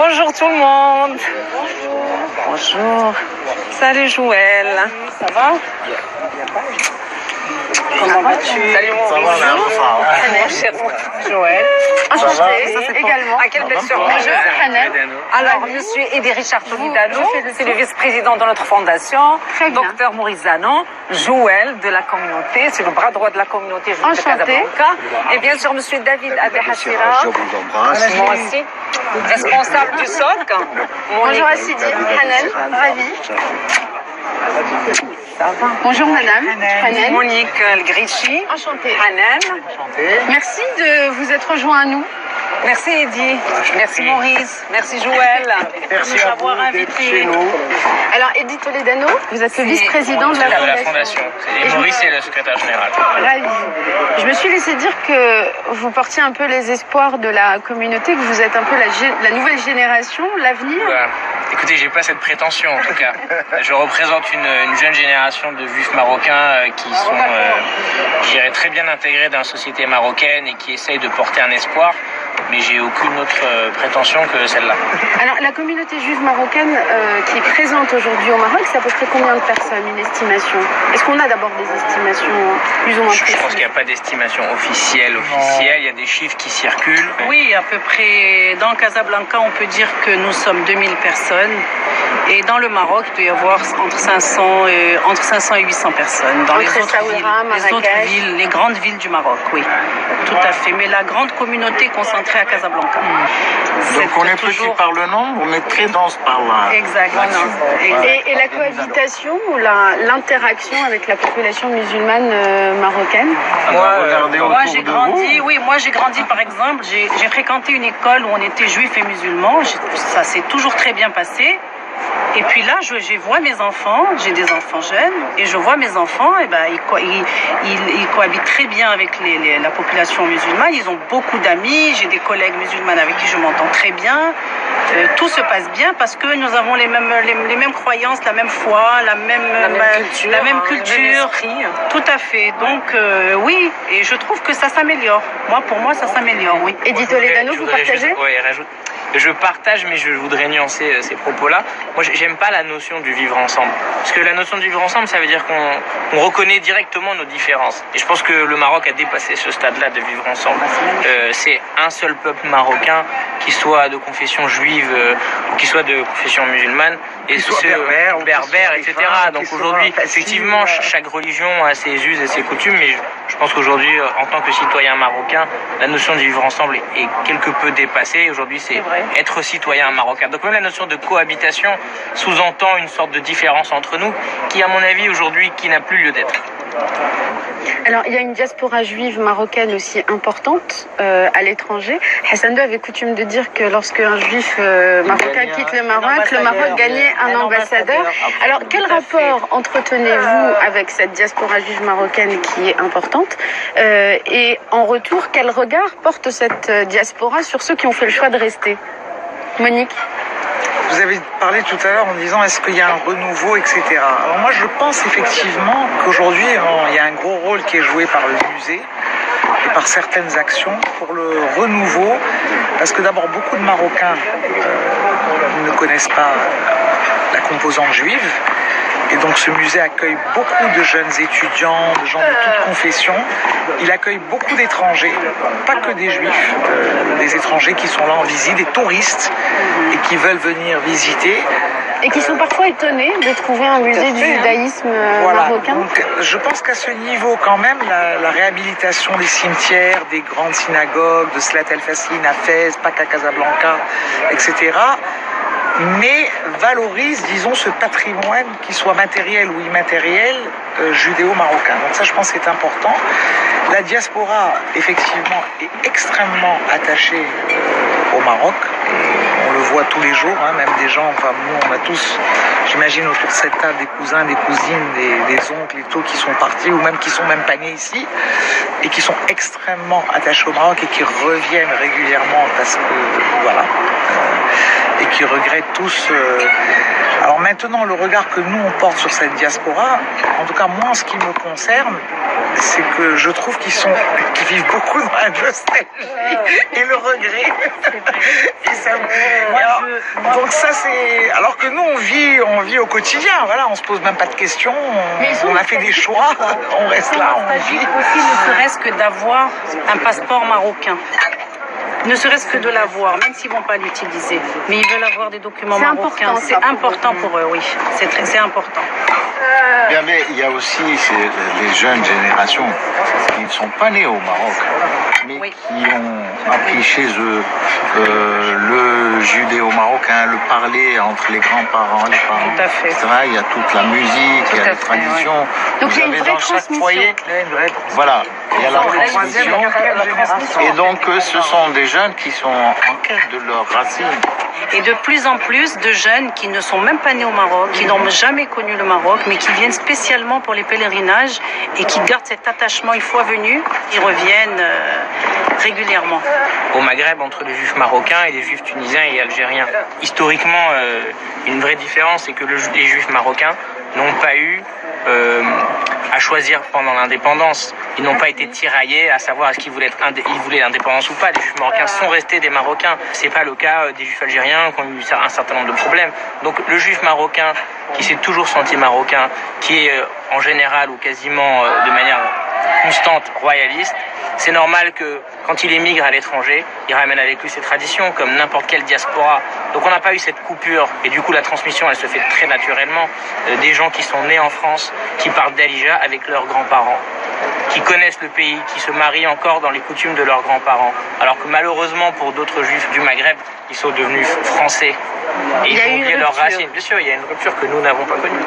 Bonjour tout le monde. Bonjour. Salut Joël. Ça va? Comment vas-tu? Salut mon Hanan. cher Joël. Enchantée également. À quelle belle surprise. Bonjour Hanan. Alors, je suis Eddy Richard Toledano, c'est le vice-président de notre fondation. Très bien. Docteur Maurice Zanon, Joël de la communauté, c'est le bras droit de la communauté juive de Enchantée. Casablanca. Et bien sûr, monsieur David Abehachira, Je vous embrasse. moi aussi, responsable du SOC. Bonjour Assidi. Hanan, ravie. Ça va. Bonjour madame. Hanan. Monique Elgrichi. Enchantée. Hanan. Merci de vous être rejoint à nous. Merci Eddy. Merci Maurice. Merci Joël. Merci de à m'avoir vous d'être invité. chez nous. Alors Eddy Toledano, vous êtes le C'est vice-président de la de la fondation. fondation. Et Maurice est le secrétaire général. Ravie. Je me suis laissé dire que vous portiez un peu les espoirs de la communauté, que vous êtes un peu la nouvelle génération, l'avenir. Voilà. Écoutez, j'ai pas cette prétention en tout cas. Je représente une jeune génération de juifs marocains qui sont, je dirais, très bien intégrés dans la société marocaine et qui essayent de porter un espoir. Mais j'ai aucune autre prétention que celle-là. Alors, la communauté juive marocaine qui est présente aujourd'hui au Maroc, c'est à peu près combien de personnes, une estimation? Est-ce qu'on a d'abord des estimations plus ou moins Je précises? pense qu'il n'y a pas d'estimation officielle. Il y a des chiffres qui circulent. Oui, à peu près. Dans Casablanca, on peut dire que nous sommes 2000 personnes. Et dans le Maroc, il doit y avoir entre 500 et 800 personnes. Dans les Entre autres Essaouira, Marrakech. les grandes villes du Maroc, oui. Tout à fait. Mais la grande communauté est concentrée à Casablanca. Donc on est toujours- petit par le nombre, on est très dense par là. Exactement. Et la cohabitation ou l'interaction avec la population musulmane marocaine? Regardez Moi, autour j'ai de grandi, vous. oui, moi j'ai grandi par exemple, j'ai fréquenté une école où on était juifs et musulmans, ça s'est toujours très bien passé. Et puis là, je vois mes enfants, j'ai des enfants jeunes, et je vois mes enfants, et ben, ils cohabitent très bien avec la population musulmane, ils ont beaucoup d'amis, j'ai des collègues musulmanes avec qui je m'entends très bien. Tout se passe bien parce que nous avons les mêmes croyances, la même foi, la même culture, le même esprit. Tout à fait. Donc oui, et je trouve que ça s'améliore. Pour moi, ça s'améliore, oui. Eddy Toledano, vous partagez? Oui, je partage, mais je voudrais nuancer ces propos-là. Moi, j'aime pas la notion du vivre ensemble. Parce que la notion du vivre ensemble, ça veut dire qu'on reconnaît directement nos différences. Et je pense que le Maroc a dépassé ce stade-là de vivre ensemble. C'est un seul peuple marocain, qui soit de confession juive ou qui soit de confession musulmane, et soit berbère, etc. Donc qui soit aujourd'hui, facile, effectivement, chaque religion a ses us et ses coutumes, mais je pense qu'aujourd'hui, en tant que citoyen marocain, la notion de vivre ensemble est quelque peu dépassée. Aujourd'hui, c'est être citoyen marocain. Donc même la notion de cohabitation sous-entend une sorte de différence entre nous, qui, à mon avis, aujourd'hui, qui n'a plus lieu d'être. Alors, il y a une diaspora juive marocaine aussi importante à l'étranger. Hassan II avait coutume de dire que lorsque un juif marocain quitte le Maroc gagnait un ambassadeur. Alors, quel rapport entretenez-vous avec cette diaspora juive marocaine qui est importante et en retour, quel regard porte cette diaspora sur ceux qui ont fait le choix de rester? Monique? Vous avez parlé tout à l'heure en disant est-ce qu'il y a un renouveau, etc. Alors moi je pense effectivement qu'aujourd'hui il y a un gros rôle qui est joué par le musée et par certaines actions pour le renouveau, parce que d'abord beaucoup de Marocains ne connaissent pas la composante juive. Et donc ce musée accueille beaucoup de jeunes étudiants, de gens de toute confession. Il accueille beaucoup d'étrangers, pas que des juifs, des étrangers qui sont là en visite, des touristes et qui veulent venir visiter. Et qui sont parfois étonnés de trouver un musée du judaïsme marocain. Donc, je pense qu'à ce niveau, quand même, la réhabilitation des cimetières, des grandes synagogues, de Slat El Fassin à Fès, pas qu'à Casablanca, etc., mais valorise, disons, ce patrimoine, qu'il soit matériel ou immatériel, judéo-marocain. Donc ça, je pense que c'est important. La diaspora, effectivement, est extrêmement attachée au Maroc. On le voit tous les jours, hein, même des gens, enfin nous, on a tous, j'imagine, autour de cette table, des cousins, des cousines, des oncles et tout, qui sont partis, ou même qui sont même pas nés ici, et qui sont extrêmement attachés au Maroc et qui reviennent régulièrement parce que, voilà, et qui regrettent tous. Alors maintenant, le regard que nous, on porte sur cette diaspora, en tout cas moi, en ce qui me concerne, c'est que je trouve qu'ils vivent beaucoup dans la nostalgie et le regret. Et ça, Donc ça c'est... Alors que nous on vit au quotidien, voilà, on se pose même pas de questions, on a fait des choix, on reste là, on vit. Aussi, ne serait-ce que d'avoir un passeport marocain. Ne serait-ce que de l'avoir, même s'ils ne vont pas l'utiliser. Mais ils veulent avoir des documents marocains. C'est important pour eux, oui. C'est important. Bien, mais il y a aussi les jeunes générations qui ne sont pas nées au Maroc, mais Oui. qui ont appris chez eux le judéo-marocain, le parler entre les grands-parents, les parents, Tout à fait. etc. Il y a toute la musique, il y a à les fait, traditions. Donc, il y a Vous une avez vraie dans chaque transmission. foyer, voilà, il y a la transmission. Et donc, ce sont des jeunes qui sont en quête de leurs racines. Et de plus en plus de jeunes qui ne sont même pas nés au Maroc, qui n'ont jamais connu le Maroc, mais qui viennent spécialement pour les pèlerinages et qui gardent cet attachement une fois venus. Ils reviennent régulièrement. Au Maghreb, entre les juifs marocains et les juifs tunisiens et algériens. Historiquement, une vraie différence, c'est que les juifs marocains n'ont pas eu à choisir pendant l'indépendance. Ils n'ont pas été tiraillés à savoir est-ce qu'ils voulaient l'indépendance ou pas. Les juifs marocains sont restés des Marocains. C'est pas le cas des juifs algériens qui ont eu un certain nombre de problèmes. Donc le juif marocain qui s'est toujours senti marocain, qui est en général ou quasiment de manière constante royaliste, c'est normal que quand il émigre à l'étranger, il ramène avec lui ses traditions comme n'importe quelle diaspora. Donc on n'a pas eu cette coupure et du coup la transmission elle se fait très naturellement. Des gens qui sont nés en France, qui partent d'Alija avec leurs grands-parents, qui connaissent le pays, qui se marient encore dans les coutumes de leurs grands-parents. Alors que malheureusement pour d'autres juifs du Maghreb, ils sont devenus français et ils ont oublié leurs racines. Bien sûr, il y a une rupture que nous n'avons pas connue.